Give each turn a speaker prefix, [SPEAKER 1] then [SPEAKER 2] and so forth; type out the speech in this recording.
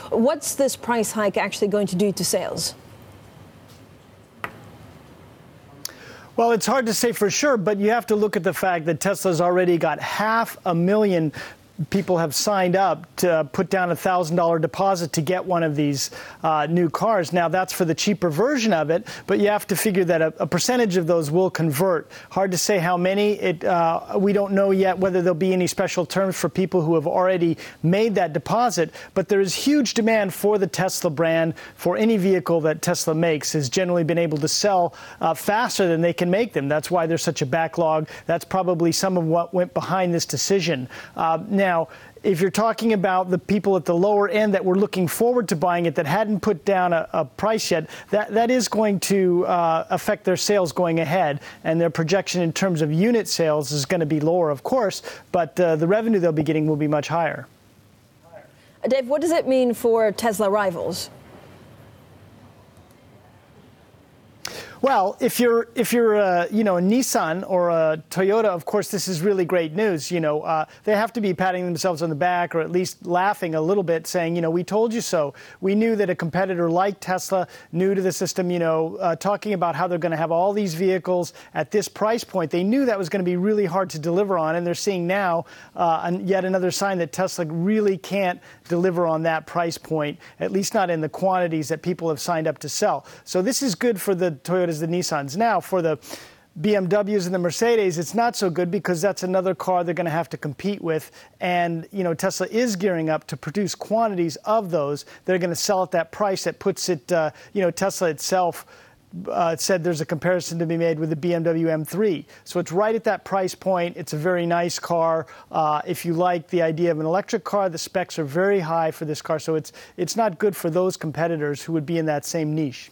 [SPEAKER 1] What's this price hike actually going to do to sales?
[SPEAKER 2] Well, it's hard to say for sure, but you have to look at the fact that Tesla's already got 500,000 people have signed up to put down a $1,000 deposit to get one of these new cars. Now, that's for the cheaper version of it, but you have to figure that a percentage of those will convert. Hard to say how many. We don't know yet whether there'll be any special terms for people who have already made that deposit, but there is huge demand for the Tesla brand. For any vehicle that Tesla makes has generally been able to sell faster than they can make them. That's why there's such a backlog. That's probably some of what went behind this decision. Now, if you're talking about the people at the lower end that were looking forward to buying it that hadn't put down a price yet, that is going to affect their sales going ahead. And their projection in terms of unit sales is going to be lower, of course, but the revenue they'll be getting will be much higher.
[SPEAKER 1] Dave, what does it mean for Tesla rivals?
[SPEAKER 2] Well, if you're a Nissan or a Toyota, of course, this is really great news. They have to be patting themselves on the back or at least laughing a little bit, saying, we told you so. We knew that a competitor like Tesla, new to the system, talking about how they're going to have all these vehicles at this price point. They knew that was going to be really hard to deliver on, and they're seeing now yet another sign that Tesla really can't deliver on that price point, at least not in the quantities that people have signed up to sell. So this is good for the Toyotas, the Nissans. Now, for the BMWs and the Mercedes, it's not so good because that's another car they're going to have to compete with. And, Tesla is gearing up to produce quantities of those. They're going to sell at that price that puts it, Tesla itself said there's a comparison to be made with the BMW M3. So it's right at that price point. It's a very nice car. If you like the idea of an electric car, the specs are very high for this car. So it's not good for those competitors who would be in that same niche.